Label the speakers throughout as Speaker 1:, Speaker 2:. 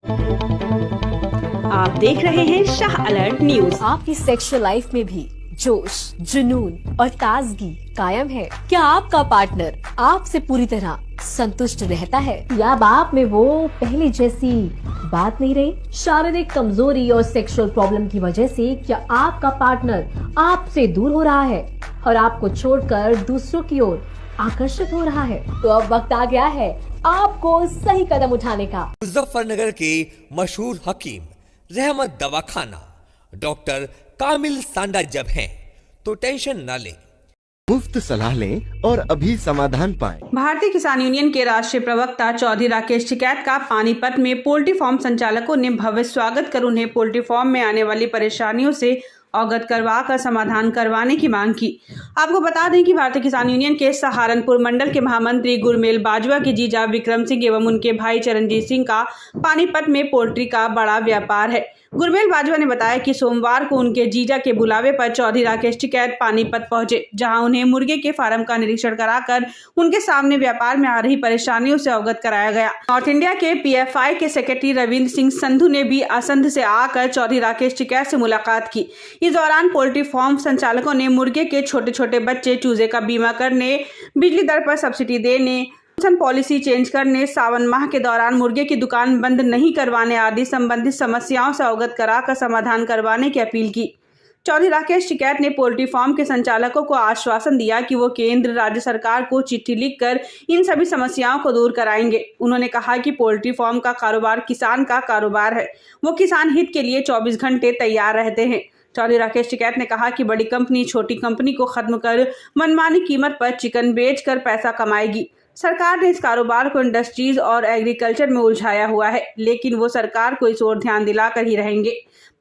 Speaker 1: आप देख रहे हैं शाह अलर्ट न्यूज।
Speaker 2: आपकी सेक्सुअल लाइफ में भी जोश, जुनून और ताजगी कायम है? क्या आपका पार्टनर आपसे पूरी तरह संतुष्ट रहता है, या अब आप में वो पहले जैसी बात नहीं रही? शारीरिक कमजोरी और सेक्सुअल प्रॉब्लम की वजह से क्या आपका पार्टनर आपसे दूर हो रहा है और आपको छोड़कर दूसरों की ओर आकर्षित हो रहा है? तो अब वक्त आ गया है आपको सही कदम उठाने का।
Speaker 3: मुजफ्फरनगर के मशहूर हकीम रहमत दवाखाना डॉक्टर कामिल सांडा जब हैं तो टेंशन न लें,
Speaker 4: मुफ्त सलाह लें और अभी समाधान पाएं।
Speaker 1: भारतीय किसान यूनियन के राष्ट्रीय प्रवक्ता चौधरी राकेश टिकैत का पानीपत में पोल्ट्री फार्म संचालकों ने भव्य स्वागत कर उन्हें पोल्ट्री फार्म में आने वाली परेशानियों से अवगत करवा कर समाधान करवाने की मांग की। आपको बता दें कि भारतीय किसान यूनियन के सहारनपुर मंडल के महामंत्री गुरमेल बाजवा के जीजा विक्रम सिंह एवं उनके भाई चरणजीत सिंह का पानीपत में पोल्ट्री का बड़ा व्यापार है। गुरमेल बाजवा ने बताया कि सोमवार को उनके जीजा के बुलावे पर चौधरी राकेश टिकैत पानीपत पहुंचे, जहां उन्हें मुर्गे के फार्म का निरीक्षण कराकर उनके सामने व्यापार में आ रही परेशानियों से अवगत कराया गया। नॉर्थ इंडिया के पीएफआई के सेक्रेटरी रविंद्र सिंह संधू ने भी असंध से आकर चौधरी राकेश टिकैत से मुलाकात की। इस दौरान पोल्ट्री फार्म संचालकों ने मुर्गे के छोटे छोटे बच्चे, चूजे का बीमा करने, बिजली दर पर सब्सिडी देने, पॉलिसी चेंज करने, सावन माह के दौरान मुर्गे की दुकान बंद नहीं करवाने आदि संबंधित समस्याओं से अवगत कराकर समाधान करवाने की अपील की। चौधरी राकेश टिकैत ने पोल्ट्री फार्म के संचालकों को आश्वासन दिया कि वो केंद्र राज्य सरकार को चिट्ठी लिखकर इन सभी समस्याओं को दूर कराएंगे। उन्होंने कहा कि पोल्ट्री फार्म का कारोबार किसान का कारोबार है, वो किसान हित के लिए 24 घंटे तैयार रहते हैं। चौधरी राकेश टिकैत ने कहा कि बड़ी कंपनी छोटी कंपनी को खत्म कर मनमानी कीमत पर चिकन बेचकर पैसा कमाएगी। सरकार ने इस कारोबार को इंडस्ट्रीज और एग्रीकल्चर में उलझाया हुआ है, लेकिन वो सरकार को इस ओर ध्यान दिलाकर ही रहेंगे।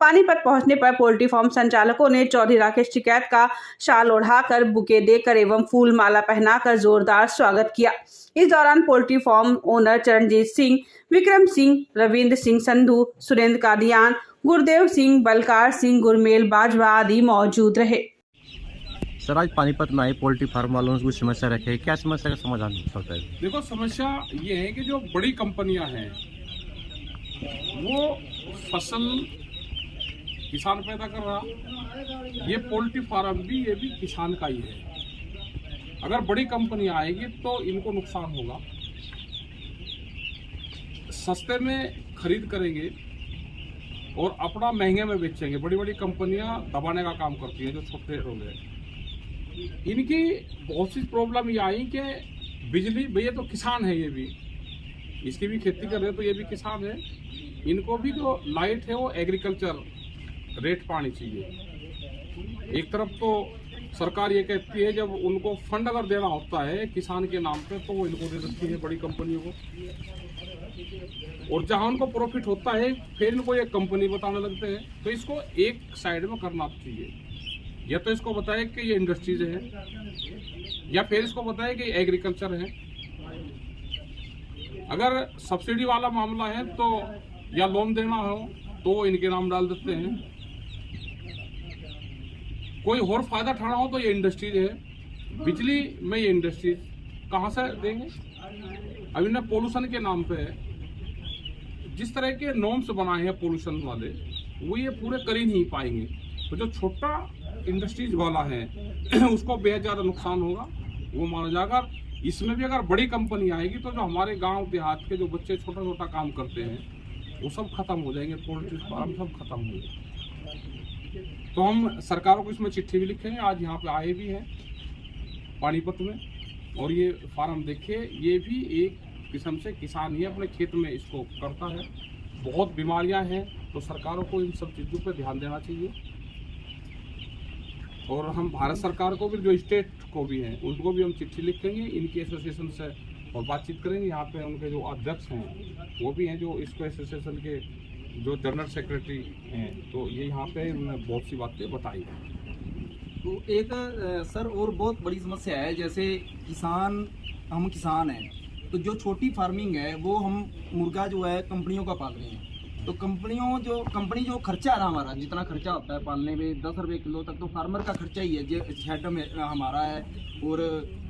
Speaker 1: पानीपत पहुंचने पर पोल्ट्री फार्म संचालकों ने चौधरी राकेश टिकैत का शाल ओढ़ाकर, बुके देकर एवं फूल माला पहनाकर जोरदार स्वागत किया। इस दौरान poultry farm owner Charanjit Singh, Vikram Singh, Ravindra Singh Sandhu, Surender Kadian, Gurdev Singh, Balkar Singh, Gurmel Bajwa आदि मौजूद रहे।
Speaker 5: सर, आज पानीपत में आए पोल्ट्री फार्म वालों से कुछ समस्या रखे, क्या समस्या का समाधान हो सकता है?
Speaker 6: देखो, समस्या ये है कि जो बड़ी कंपनियां हैं वो फसल किसान पैदा कर रहा, ये पोल्ट्री फार्म भी ये भी किसान का ही है। अगर बड़ी कंपनी आएगी तो इनको नुकसान होगा, सस्ते में खरीद करेंगे और अपना महंगे में बेचेंगे। बड़ी बड़ी कंपनियां दबाने का काम करती हैं जो छोटे लोग हैं। इनकी बहुत सी प्रॉब्लम ये आई कि बिजली, भैया तो किसान है, ये भी इसकी भी खेती कर रहे हैं तो ये भी किसान है, इनको भी जो लाइट है वो एग्रीकल्चर रेट पानी चाहिए। एक तरफ तो सरकार ये कहती है जब उनको फंड अगर देना होता है किसान के नाम पे तो वो इनको दे देती है बड़ी कंपनियों को, और जहां उनको प्रॉफिट होता है फिर इनको ये कंपनी बताने लगते हैं। तो इसको एक साइड में करना चाहिए, या तो इसको बताए कि ये इंडस्ट्रीज है, या फिर इसको बताए कि एग्रीकल्चर है। अगर सब्सिडी वाला मामला है तो या लोन देना हो तो इनके नाम डाल देते हैं, कोई और फायदा उठाना हो तो ये इंडस्ट्रीज है। बिजली में ये इंडस्ट्रीज कहाँ से देंगे? अभी ना पोल्यूशन के नाम पे जिस तरह के नॉर्म्स बनाए हैं पोल्यूशन वाले, वो ये पूरे कर ही नहीं पाएंगे। तो जो छोटा इंडस्ट्रीज वाला है उसको बेहद ज़्यादा नुकसान होगा, वो माना जाएगा। इसमें भी अगर बड़ी कंपनी आएगी तो जो हमारे गांव देहात के जो बच्चे छोटा छोटा काम करते हैं वो सब खत्म हो जाएंगे, पोल्ट्री फार्म सब खत्म हो जाएंगे। तो हम सरकारों को इसमें चिट्ठी भी लिखेंगे, आज यहाँ पे आए भी हैं पानीपत में, और ये फार्म देखिए, ये भी एक किस्म से किसान ही अपने खेत में इसको करता है। बहुत बीमारियां हैं, तो सरकारों को इन सब चीज़ों पर ध्यान देना चाहिए। और हम भारत सरकार को भी, जो स्टेट को भी हैं, उनको भी हम चिट्ठी लिखेंगे, इनकी एसोसिएशन से और बातचीत करेंगे। यहाँ पे उनके जो अध्यक्ष हैं वो भी हैं, जो इसको एसोसिएशन के जो जनरल सेक्रेटरी हैं, तो ये यहाँ पे उन्होंने बहुत सी बातें बताई।
Speaker 7: तो एक सर और बहुत बड़ी समस्या है, जैसे हम किसान हैं तो जो छोटी फार्मिंग है वो हम मुर्गा जो है कंपनियों का पाल रहे हैं। तो कंपनी जो खर्चा है ना, हमारा जितना खर्चा होता है पालने में 10 रुपये किलो तक, तो फार्मर का खर्चा ही है। शेड में हमारा है और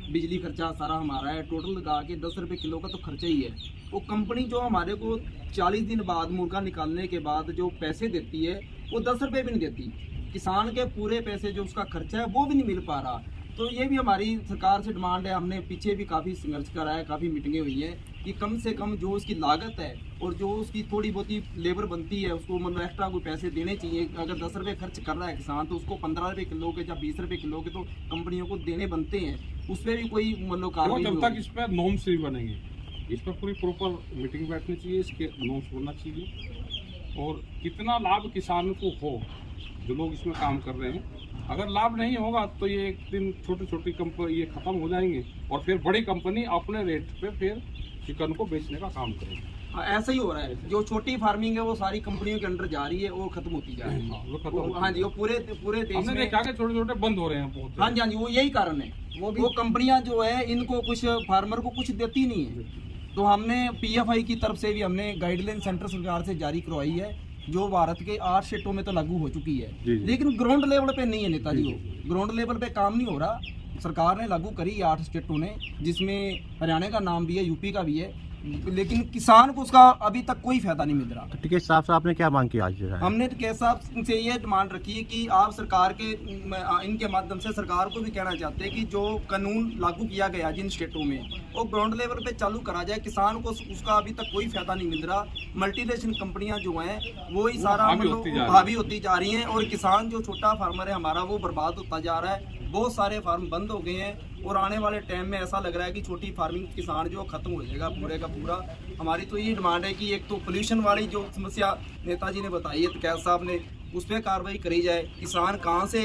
Speaker 7: बिजली खर्चा सारा हमारा है, टोटल लगा के 10 रुपये किलो का तो खर्चा ही है। वो कंपनी जो हमारे को 40 दिन बाद मुर्गा निकालने के बाद जो पैसे देती है वो 10 रुपये भी नहीं देती। किसान के पूरे पैसे जो उसका खर्चा है वो भी नहीं मिल पा रहा। तो ये भी हमारी सरकार से डिमांड है। हमने पीछे भी काफ़ी संघर्ष करा है, काफ़ी मीटिंगें हुई हैं कि कम से कम जो उसकी लागत है और जो उसकी थोड़ी बहुत ही लेबर बनती है उसको मतलब एक्स्ट्रा कोई पैसे देने चाहिए। अगर 10 रुपये खर्च कर रहा है किसान तो उसको 15 रुपये किलो के या 20 रुपये किलो के तो कंपनियों को देने बनते हैं। उस पर भी कोई मतलब कार्रवाई
Speaker 6: जब
Speaker 7: नहीं
Speaker 6: तक
Speaker 7: होगी।
Speaker 6: इस पर नॉर्म्स नहीं बनेंगे, इस पर पूरी प्रॉपर मीटिंग बैठनी चाहिए, इसके नॉर्म्स बनना चाहिए और कितना लाभ किसान को हो जो लोग इसमें काम कर रहे हैं। अगर लाभ नहीं होगा तो ये एक दिन छोटी छोटी कंपनी ये खत्म हो जाएंगे और फिर बड़ी कंपनी अपने रेट पे फिर चिकन को बेचने का काम करेगी।
Speaker 7: हाँ, ऐसा ही हो रहा है। जो छोटी फार्मिंग है वो सारी कंपनियों के अंडर जा रही है, वो खत्म होती जा रही
Speaker 6: हाँ, वो खत्म
Speaker 7: है।
Speaker 6: होती
Speaker 7: हाँ जी, वो पूरे देश
Speaker 6: हमने
Speaker 7: में
Speaker 6: देखा कि छोटे छोटे बंद हो रहे हैं बहुत।
Speaker 7: हाँ जी, हाँ जी, वो यही कारण है। वो कंपनियां जो है इनको कुछ फार्मर को कुछ देती नहीं है। तो हमने PFI की तरफ से भी हमने गाइडलाइन सेंटर सरकार से जारी करवाई है जो भारत के 8 स्टेटों में तो लागू हो चुकी है, लेकिन ग्राउंड लेवल पे नहीं है नेताजी। वो ग्राउंड लेवल पे काम नहीं हो रहा। सरकार ने लागू करी 8 स्टेटों ने, जिसमें हरियाणा का नाम भी है, यूपी का भी है, लेकिन किसान को उसका अभी तक कोई फायदा नहीं मिल रहा।
Speaker 5: तो टिकट साहब से आपने क्या मांग की आज जो है?
Speaker 7: हमने टिकैत साहब से ये डिमांड रखी है कि आप सरकार के इनके माध्यम से सरकार को भी कहना चाहते हैं कि जो कानून लागू किया गया जिन स्टेटों में वो ग्राउंड लेवल पे चालू करा जाए। किसान को उसका अभी तक कोई फायदा नहीं मिल रहा। मल्टीनेशनल कंपनियां जो हैं वो ही सारा मतलब हावी होती जा रही हैं और किसान जो छोटा फार्मर है हमारा वो बर्बाद होता जा रहा है। बहुत सारे फार्म बंद हो गए हैं और आने वाले टाइम में ऐसा लग रहा है कि छोटी फार्मिंग किसान जो खत्म हो जाएगा पूरे का पूरा। हमारी तो ये डिमांड है कि एक तो पोल्यूशन वाली जो समस्या नेताजी ने बताई है टिकैत साहब ने, उस पर कार्रवाई करी जाए। किसान कहाँ से